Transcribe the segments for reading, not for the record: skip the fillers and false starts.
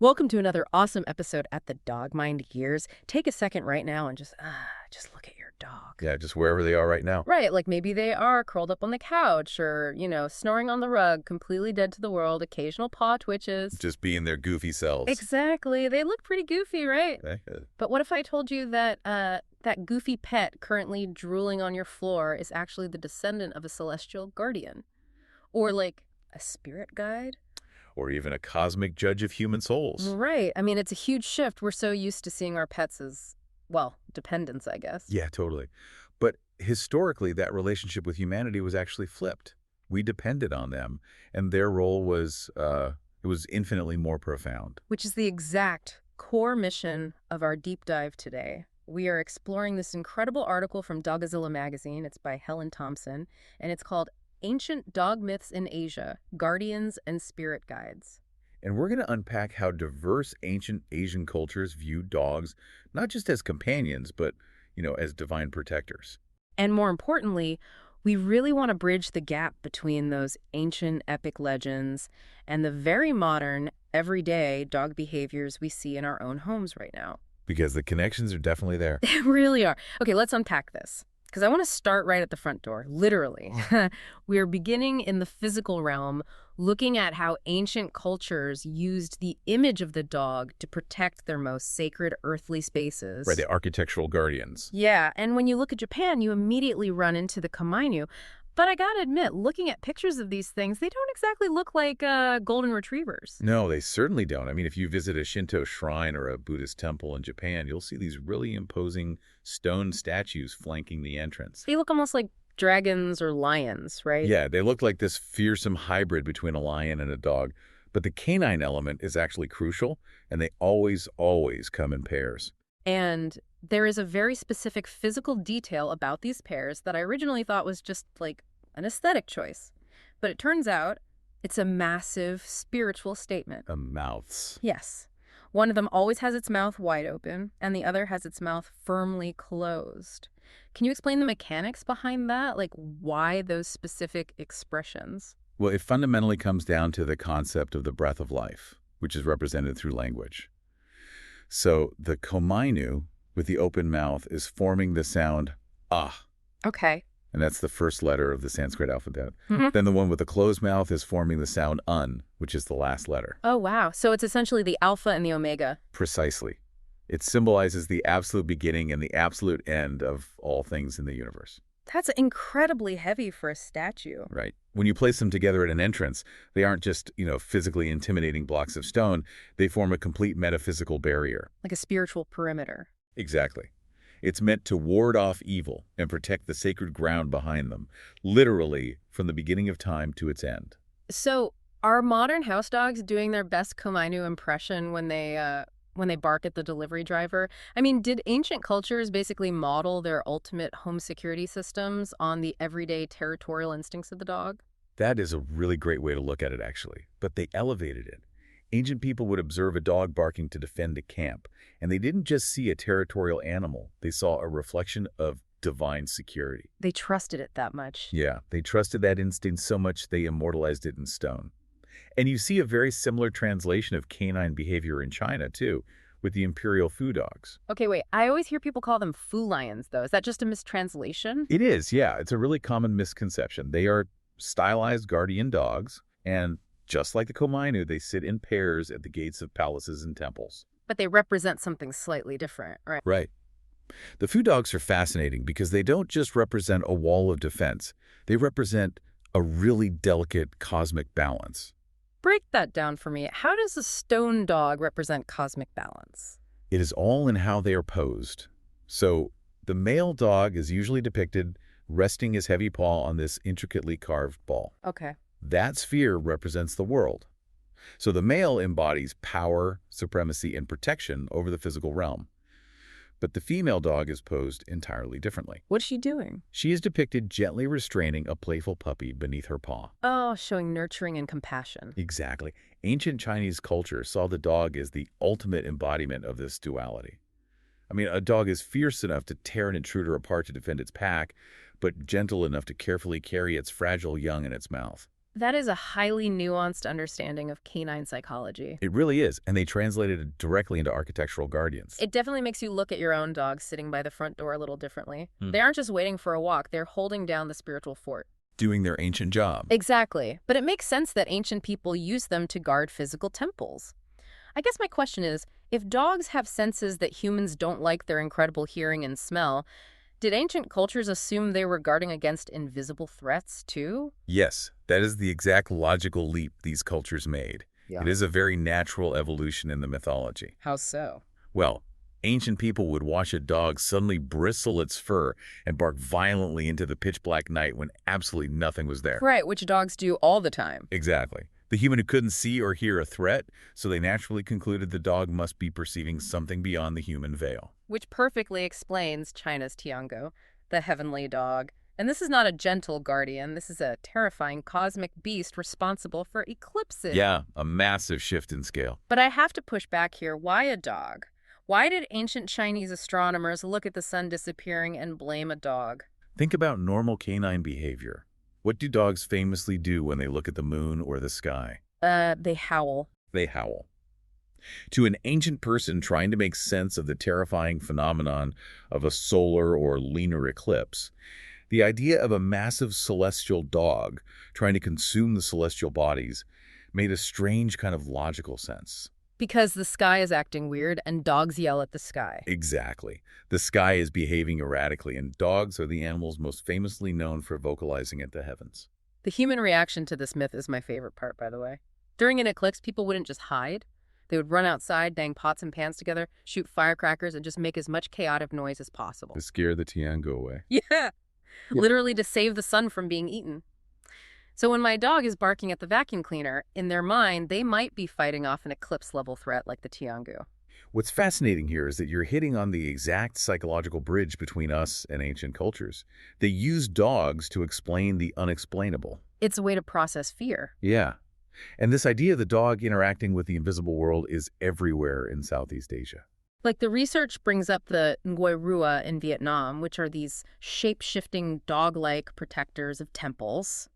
Welcome to another awesome episode at the Dog Mind Gears. Take a second right now and just look at your dog. Yeah, just wherever they are right now. Right, like maybe they are curled up on the couch or, snoring on the rug, completely dead to the world, occasional paw twitches. Just being their goofy selves. Exactly. They look pretty goofy, right? Okay. But what if I told you that that goofy pet currently drooling on your floor is actually the descendant of a celestial guardian? Or like a spirit guide? Or even a cosmic judge of human souls. Right. I mean, it's a huge shift. We're so used to seeing our pets as, well, dependents, I guess. Yeah, totally. But historically, that relationship with humanity was actually flipped. We depended on them, and their role was, it was infinitely more profound. Which is the exact core mission of our deep dive today. We are exploring this incredible article from Dogzilla magazine. It's by Helen Thompson, and it's called Ancient Dog Myths in Asia, Guardians and Spirit Guides. And we're going to unpack how diverse ancient Asian cultures viewed dogs, not just as companions, but, as divine protectors. And more importantly, we really want to bridge the gap between those ancient epic legends and the very modern, everyday dog behaviors we see in our own homes right now. Because the connections are definitely there. They really are. Okay, let's unpack this. Because I want to start right at the front door, literally. We are beginning in the physical realm, looking at how ancient cultures used the image of the dog to protect their most sacred earthly spaces. Right, the architectural guardians. Yeah, and when you look at Japan, you immediately run into the kamainu. But I gotta admit, looking at pictures of these things, they don't exactly look like golden retrievers. No, they certainly don't. I mean, if you visit a Shinto shrine or a Buddhist temple in Japan, you'll see these really imposing stone statues flanking the entrance. They look almost like dragons or lions, right? Yeah, they look like this fearsome hybrid between a lion and a dog. But the canine element is actually crucial, and they always come in pairs. And there is a very specific physical detail about these pairs that I originally thought was just like an aesthetic choice. But it turns out it's a massive spiritual statement. Mouths. Yes. One of them always has its mouth wide open, and the other has its mouth firmly closed. Can you explain the mechanics behind that? Like, why those specific expressions? Well, it fundamentally comes down to the concept of the breath of life, which is represented through language. So the komainu with the open mouth is forming the sound ah. Okay. And that's the first letter of the Sanskrit alphabet. Mm-hmm. Then the one with the closed mouth is forming the sound un, which is the last letter. Oh, wow. So it's essentially the alpha and the omega. Precisely. It symbolizes the absolute beginning and the absolute end of all things in the universe. That's incredibly heavy for a statue. Right. When you place them together at an entrance, they aren't just, physically intimidating blocks of stone. They form a complete metaphysical barrier. Like a spiritual perimeter. Exactly. It's meant to ward off evil and protect the sacred ground behind them, literally from the beginning of time to its end. So are modern house dogs doing their best komainu impression when they bark at the delivery driver? I mean, did ancient cultures basically model their ultimate home security systems on the everyday territorial instincts of the dog? That is a really great way to look at it, actually. But they elevated it. Ancient people would observe a dog barking to defend a camp, and they didn't just see a territorial animal. They saw a reflection of divine security. They trusted it that much. Yeah, they trusted that instinct so much they immortalized it in stone. And you see a very similar translation of canine behavior in China, too, with the imperial fu dogs. Okay, wait. I always hear people call them fu lions, though. Is that just a mistranslation? It is, yeah. It's a really common misconception. They are stylized guardian dogs, and just like the komainu, they sit in pairs at the gates of palaces and temples. But they represent something slightly different, right? Right. The fu dogs are fascinating because they don't just represent a wall of defense. They represent a really delicate cosmic balance. Break that down for me. How does a stone dog represent cosmic balance? It is all in how they are posed. So the male dog is usually depicted resting his heavy paw on this intricately carved ball. Okay. That sphere represents the world. So the male embodies power, supremacy, and protection over the physical realm. But the female dog is posed entirely differently. What's she doing? She is depicted gently restraining a playful puppy beneath her paw. Oh, showing nurturing and compassion. Exactly. Ancient Chinese culture saw the dog as the ultimate embodiment of this duality. I mean, a dog is fierce enough to tear an intruder apart to defend its pack, but gentle enough to carefully carry its fragile young in its mouth. That is a highly nuanced understanding of canine psychology. It really is, and they translated it directly into architectural guardians. It definitely makes you look at your own dog sitting by the front door a little differently. Hmm. They aren't just waiting for a walk, they're holding down the spiritual fort. Doing their ancient job. Exactly. But it makes sense that ancient people used them to guard physical temples. I guess my question is, if dogs have senses that humans don't like their incredible hearing and smell, did ancient cultures assume they were guarding against invisible threats, too? Yes, that is the exact logical leap these cultures made. Yeah. It is a very natural evolution in the mythology. How so? Well, ancient people would watch a dog suddenly bristle its fur and bark violently into the pitch-black night when absolutely nothing was there. Right, which dogs do all the time. Exactly. The human who couldn't see or hear a threat, so they naturally concluded the dog must be perceiving something beyond the human veil. Which perfectly explains China's Tiango, the heavenly dog. And this is not a gentle guardian. This is a terrifying cosmic beast responsible for eclipses. Yeah, a massive shift in scale. But I have to push back here. Why a dog? Why did ancient Chinese astronomers look at the sun disappearing and blame a dog? Think about normal canine behavior. What do dogs famously do when they look at the moon or the sky? They howl. They howl. To an ancient person trying to make sense of the terrifying phenomenon of a solar or lunar eclipse, the idea of a massive celestial dog trying to consume the celestial bodies made a strange kind of logical sense. Because the sky is acting weird and dogs yell at the sky. Exactly. The sky is behaving erratically, and dogs are the animals most famously known for vocalizing at the heavens. The human reaction to this myth is my favorite part, by the way. During an eclipse, people wouldn't just hide. They would run outside, bang pots and pans together, shoot firecrackers, and just make as much chaotic noise as possible. To scare the Tiango away. Yeah, literally to save the sun from being eaten. So when my dog is barking at the vacuum cleaner, in their mind, they might be fighting off an eclipse-level threat like the Tiangu. What's fascinating here is that you're hitting on the exact psychological bridge between us and ancient cultures. They use dogs to explain the unexplainable. It's a way to process fear. Yeah. And this idea of the dog interacting with the invisible world is everywhere in Southeast Asia. Like the research brings up the Ngoại Rua in Vietnam, which are these shape-shifting dog-like protectors of temples,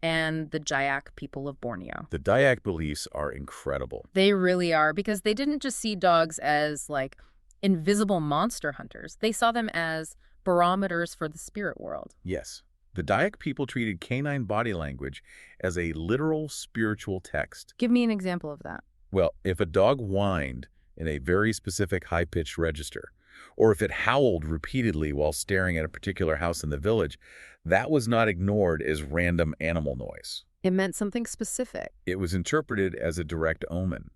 and the Dayak people of Borneo. The Dayak beliefs are incredible. They really are, because they didn't just see dogs as, like, invisible monster hunters. They saw them as barometers for the spirit world. Yes. The Dayak people treated canine body language as a literal spiritual text. Give me an example of that. Well, if a dog whined in a very specific high-pitched register, or if it howled repeatedly while staring at a particular house in the village, that was not ignored as random animal noise. It meant something specific. It was interpreted as a direct omen.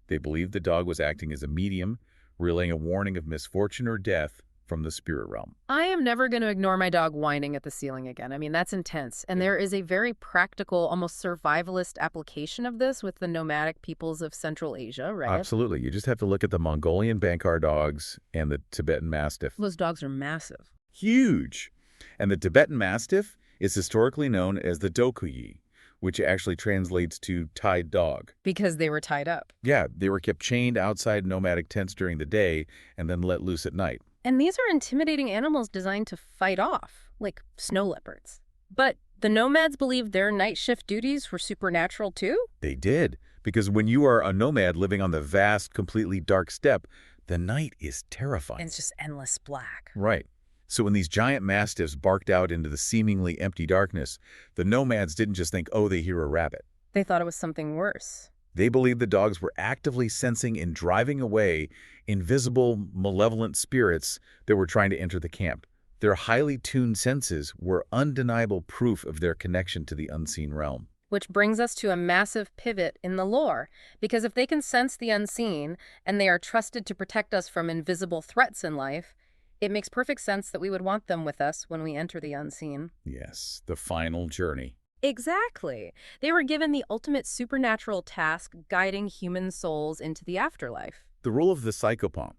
They believed the dog was acting as a medium, relaying a warning of misfortune or death from the spirit realm. I am never going to ignore my dog whining at the ceiling again. I mean, that's intense. And there is a very practical, almost survivalist application of this with the nomadic peoples of Central Asia, right? Absolutely. You just have to look at the Mongolian Bankar dogs and the Tibetan Mastiff. Those dogs are massive. Huge. And the Tibetan Mastiff is historically known as the Dokuyi, which actually translates to tied dog. Because they were tied up. Yeah, they were kept chained outside nomadic tents during the day and then let loose at night. And these are intimidating animals designed to fight off, like snow leopards. But the nomads believed their night shift duties were supernatural too? They did, because when you are a nomad living on the vast, completely dark steppe, the night is terrifying. And it's just endless black. Right. So when these giant mastiffs barked out into the seemingly empty darkness, the nomads didn't just think, oh, they hear a rabbit. They thought it was something worse. They believed the dogs were actively sensing and driving away invisible, malevolent spirits that were trying to enter the camp. Their highly tuned senses were undeniable proof of their connection to the unseen realm. Which brings us to a massive pivot in the lore, because if they can sense the unseen and they are trusted to protect us from invisible threats in life, it makes perfect sense that we would want them with us when we enter the unseen. Yes, the final journey. Exactly. They were given the ultimate supernatural task guiding human souls into the afterlife. The role of the psychopomp,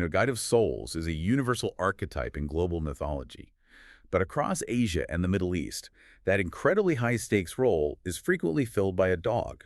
guide of souls, is a universal archetype in global mythology. But across Asia and the Middle East, that incredibly high-stakes role is frequently filled by a dog.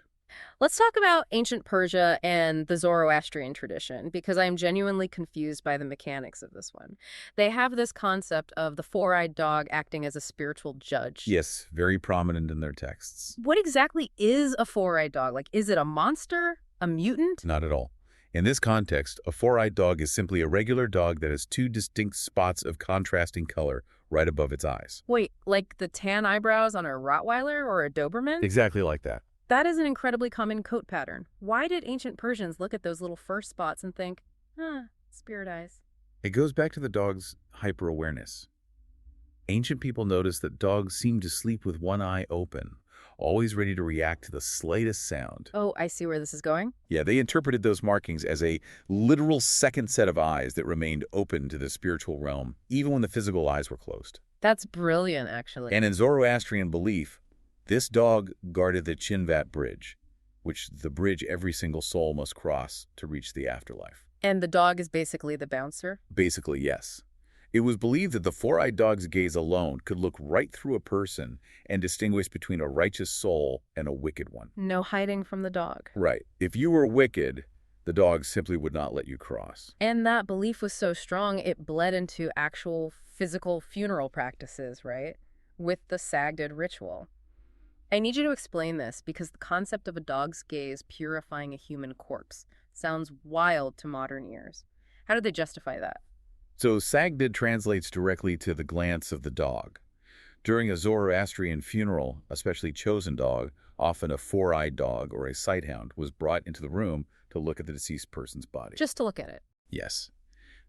Let's talk about ancient Persia and the Zoroastrian tradition, because I'm genuinely confused by the mechanics of this one. They have this concept of the four-eyed dog acting as a spiritual judge. Yes, very prominent in their texts. What exactly is a four-eyed dog? Like, is it a monster? A mutant? Not at all. In this context, a four-eyed dog is simply a regular dog that has two distinct spots of contrasting color right above its eyes. Wait, like the tan eyebrows on a Rottweiler or a Doberman? Exactly like that. That is an incredibly common coat pattern. Why did ancient Persians look at those little fur spots and think, spirit eyes? It goes back to the dog's hyper-awareness. Ancient people noticed that dogs seemed to sleep with one eye open, always ready to react to the slightest sound. Oh, I see where this is going. Yeah, they interpreted those markings as a literal second set of eyes that remained open to the spiritual realm, even when the physical eyes were closed. That's brilliant, actually. And in Zoroastrian belief, this dog guarded the Chinvat Bridge, which the bridge every single soul must cross to reach the afterlife. And the dog is basically the bouncer? Basically, yes. It was believed that the four-eyed dog's gaze alone could look right through a person and distinguish between a righteous soul and a wicked one. No hiding from the dog. Right. If you were wicked, the dog simply would not let you cross. And that belief was so strong, it bled into actual physical funeral practices, right? With the Sagdid ritual. I need you to explain this because the concept of a dog's gaze purifying a human corpse sounds wild to modern ears. How did they justify that? So Sagdid translates directly to the glance of the dog. During a Zoroastrian funeral, a specially chosen dog, often a four-eyed dog or a sighthound, was brought into the room to look at the deceased person's body. Just to look at it. Yes.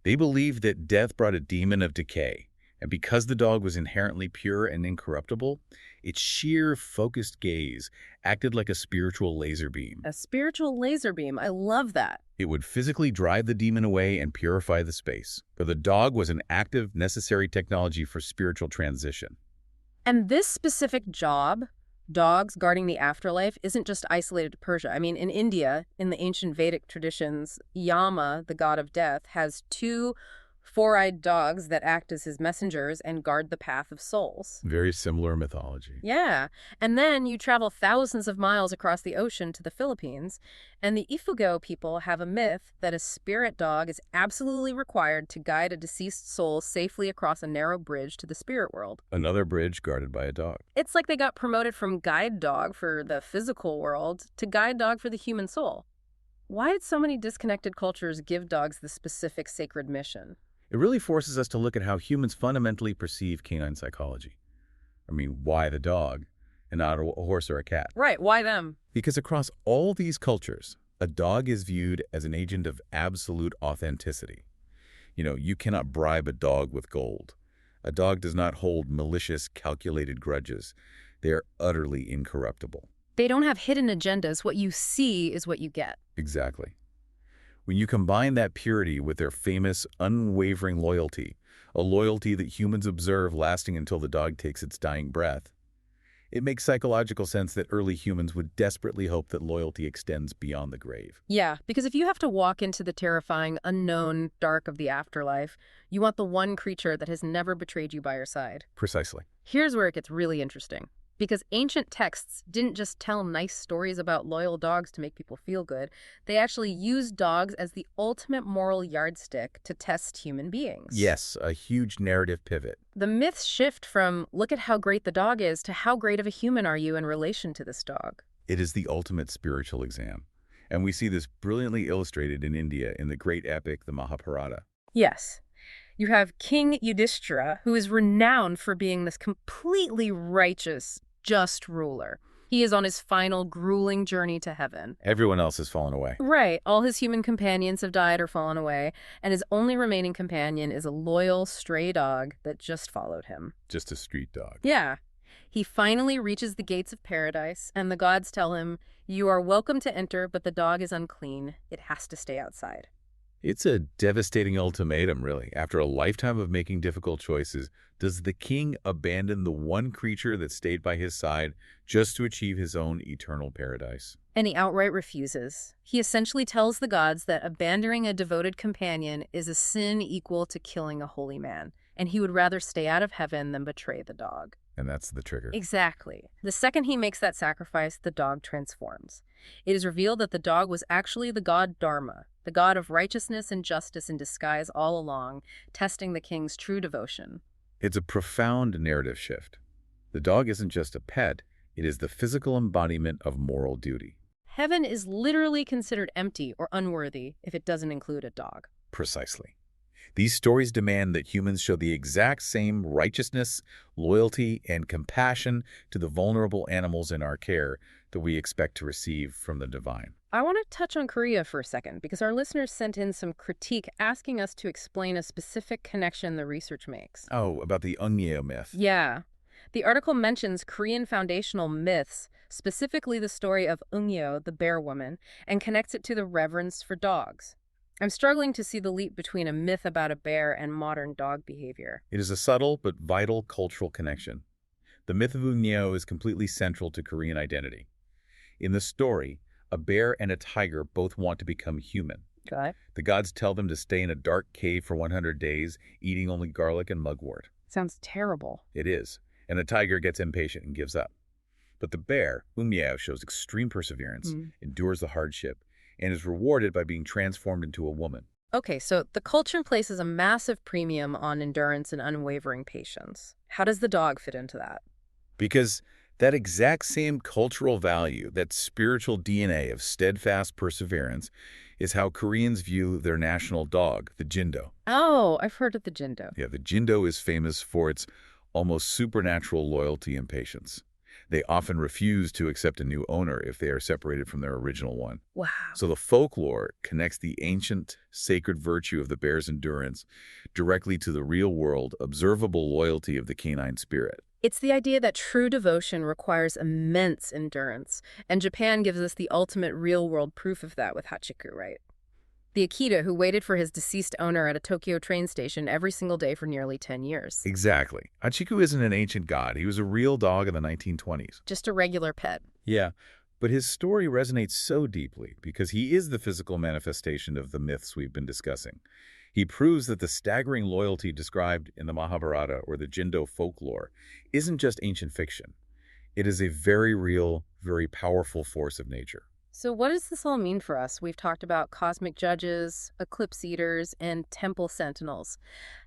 They believed that death brought a demon of decay, and because the dog was inherently pure and incorruptible, its sheer, focused gaze acted like a spiritual laser beam. A spiritual laser beam. I love that. It would physically drive the demon away and purify the space. For the dog was an active, necessary technology for spiritual transition. And this specific job, dogs guarding the afterlife, isn't just isolated to Persia. I mean, in India, in the ancient Vedic traditions, Yama, the god of death, has two four-eyed dogs that act as his messengers and guard the path of souls. Very similar mythology. Yeah. And then you travel thousands of miles across the ocean to the Philippines, and the Ifugao people have a myth that a spirit dog is absolutely required to guide a deceased soul safely across a narrow bridge to the spirit world. Another bridge guarded by a dog. It's like they got promoted from guide dog for the physical world to guide dog for the human soul. Why did so many disconnected cultures give dogs this specific sacred mission? It really forces us to look at how humans fundamentally perceive canine psychology. I mean, why the dog and not a horse or a cat? Right, why them? Because across all these cultures, a dog is viewed as an agent of absolute authenticity. You cannot bribe a dog with gold. A dog does not hold malicious, calculated grudges. They are utterly incorruptible. They don't have hidden agendas. What you see is what you get. Exactly. When you combine that purity with their famous, unwavering loyalty, a loyalty that humans observe lasting until the dog takes its dying breath, it makes psychological sense that early humans would desperately hope that loyalty extends beyond the grave. Yeah, because if you have to walk into the terrifying, unknown dark of the afterlife, you want the one creature that has never betrayed you by your side. Precisely. Here's where it gets really interesting. Because ancient texts didn't just tell nice stories about loyal dogs to make people feel good. They actually used dogs as the ultimate moral yardstick to test human beings. Yes, a huge narrative pivot. The myths shift from, look at how great the dog is, to how great of a human are you in relation to this dog? It is the ultimate spiritual exam. And we see this brilliantly illustrated in India in the great epic, the Mahabharata. Yes. You have King Yudhishthira, who is renowned for being this completely righteous, just ruler. He is on his final grueling journey to heaven. Everyone else has fallen away. Right. All his human companions have died or fallen away, and his only remaining companion is a loyal stray dog that just followed him. Just a street dog. Yeah. He finally reaches the gates of paradise, and the gods tell him, "You are welcome to enter, but the dog is unclean. It has to stay outside." It's a devastating ultimatum, really. After a lifetime of making difficult choices, does the king abandon the one creature that stayed by his side just to achieve his own eternal paradise? And he outright refuses. He essentially tells the gods that abandoning a devoted companion is a sin equal to killing a holy man, and he would rather stay out of heaven than betray the dog. And that's the trigger. Exactly. The second he makes that sacrifice, the dog transforms. It is revealed that the dog was actually the god Dharma, the god of righteousness and justice in disguise all along, testing the king's true devotion. It's a profound narrative shift. The dog isn't just a pet, it is the physical embodiment of moral duty. Heaven is literally considered empty or unworthy if it doesn't include a dog. Precisely. These stories demand that humans show the exact same righteousness, loyalty, and compassion to the vulnerable animals in our care that we expect to receive from the divine. I want to touch on Korea for a second because our listeners sent in some critique asking us to explain a specific connection the research makes. Oh, about the Eungnyeeo myth. Yeah. The article mentions Korean foundational myths, specifically the story of Eungnyeeo, the bear woman, and connects it to the reverence for dogs. I'm struggling to see the leap between a myth about a bear and modern dog behavior. It is a subtle but vital cultural connection. The myth of Eungnyeeo is completely central to Korean identity. In the story, a bear and a tiger both want to become human. Got it? The gods tell them to stay in a dark cave for 100 days, eating only garlic and mugwort. Sounds terrible. It is, and the tiger gets impatient and gives up. But the bear, Eungnyeeo, shows extreme perseverance, endures the hardship, and is rewarded by being transformed into a woman. Okay, so the culture places a massive premium on endurance and unwavering patience. How does the dog fit into that? Because that exact same cultural value, that spiritual DNA of steadfast perseverance, is how Koreans view their national dog, the Jindo. Oh, I've heard of the Jindo. Yeah, the Jindo is famous for its almost supernatural loyalty and patience. They often refuse to accept a new owner if they are separated from their original one. Wow. So the folklore connects the ancient, sacred virtue of the bear's endurance directly to the real-world, observable loyalty of the canine spirit. It's the idea that true devotion requires immense endurance, and Japan gives us the ultimate real-world proof of that with Hachiku, right? The Akita who waited for his deceased owner at a Tokyo train station every single day for nearly 10 years. Exactly. Hachiku isn't an ancient god. He was a real dog in the 1920s. Just a regular pet. Yeah, but his story resonates so deeply because he is the physical manifestation of the myths we've been discussing. He proves that the staggering loyalty described in the Mahabharata or the Jindo folklore isn't just ancient fiction. It is a very real, very powerful force of nature. So what does this all mean for us? We've talked about cosmic judges, eclipse eaters, and temple sentinels.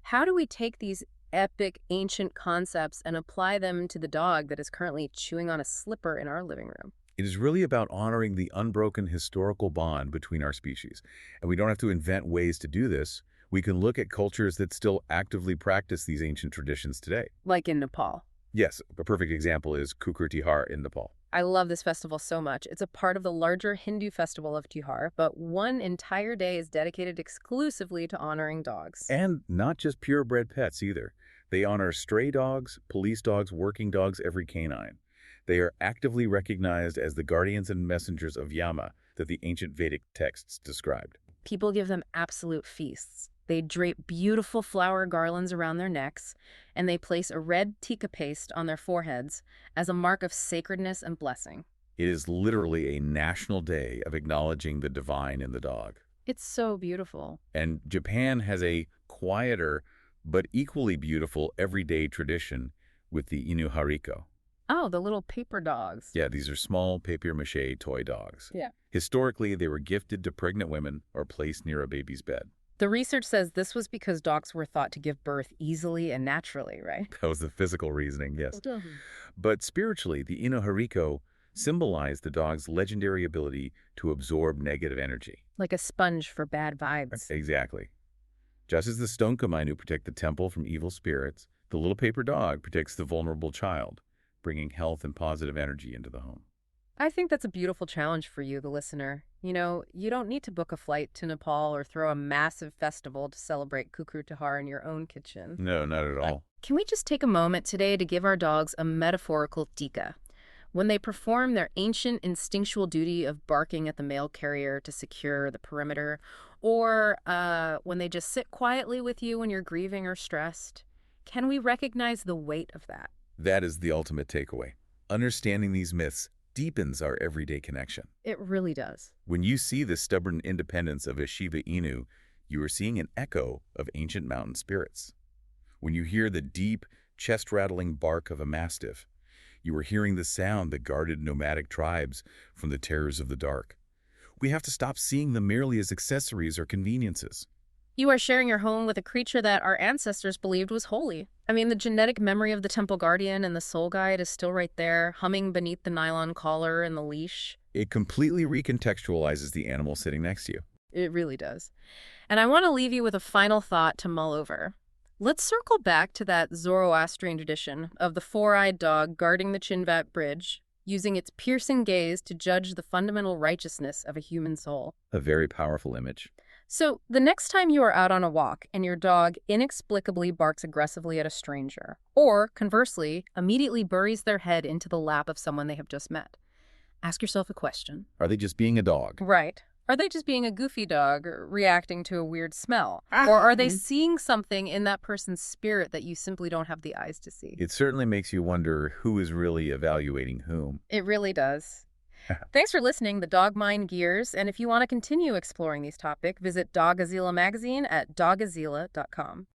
How do we take these epic ancient concepts and apply them to the dog that is currently chewing on a slipper in our living room? It is really about honoring the unbroken historical bond between our species. And we don't have to invent ways to do this. We can look at cultures that still actively practice these ancient traditions today. Like in Nepal. Yes, a perfect example is Kukur Tihar in Nepal. I love this festival so much. It's a part of the larger Hindu festival of Tihar, but one entire day is dedicated exclusively to honoring dogs. And not just purebred pets either. They honor stray dogs, police dogs, working dogs, every canine. They are actively recognized as the guardians and messengers of Yama that the ancient Vedic texts described. People give them absolute feasts. They drape beautiful flower garlands around their necks, and they place a red tikka paste on their foreheads as a mark of sacredness and blessing. It is literally a national day of acknowledging the divine in the dog. It's so beautiful. And Japan has a quieter but equally beautiful everyday tradition with the Inu Hariko. Oh, the little paper dogs. Yeah, these are small papier-mâché toy dogs. Yeah. Historically, they were gifted to pregnant women or placed near a baby's bed. The research says this was because dogs were thought to give birth easily and naturally, right? That was the physical reasoning, yes. But spiritually, the Inu Hariko symbolized the dog's legendary ability to absorb negative energy. Like a sponge for bad vibes. Exactly. Just as the stone kamainu protect the temple from evil spirits, the little paper dog protects the vulnerable child, bringing health and positive energy into the home. I think that's a beautiful challenge for you, the listener. You know, you don't need to book a flight to Nepal or throw a massive festival to celebrate Kukur Tihar in your own kitchen. No, not at all. Can we just take a moment today to give our dogs a metaphorical tika? When they perform their ancient instinctual duty of barking at the mail carrier to secure the perimeter, or when they just sit quietly with you when you're grieving or stressed, can we recognize the weight of that? That is the ultimate takeaway. Understanding these myths deepens our everyday connection. It really does. When you see the stubborn independence of a Shiba Inu, you are seeing an echo of ancient mountain spirits. When you hear the deep, chest-rattling bark of a mastiff. You were hearing the sound that guarded nomadic tribes from the terrors of the dark. We have to stop seeing them merely as accessories or conveniences. You are sharing your home with a creature that our ancestors believed was holy. I mean, the genetic memory of the temple guardian and the soul guide is still right there, humming beneath the nylon collar and the leash. It completely recontextualizes the animal sitting next to you. It really does. And I want to leave you with a final thought to mull over. Let's circle back to that Zoroastrian tradition of the four-eyed dog guarding the Chinvat Bridge, using its piercing gaze to judge the fundamental righteousness of a human soul. A very powerful image. So, the next time you are out on a walk and your dog inexplicably barks aggressively at a stranger, or, conversely, immediately buries their head into the lap of someone they have just met, ask yourself a question. Are they just being a dog? Right. Are they just being a goofy dog reacting to a weird smell? Or are they seeing something in that person's spirit that you simply don't have the eyes to see? It certainly makes you wonder who is really evaluating whom. It really does. Thanks for listening, The Dog Mind Gears, and if you want to continue exploring these topics, visit Dogazilla magazine at dogazilla.com.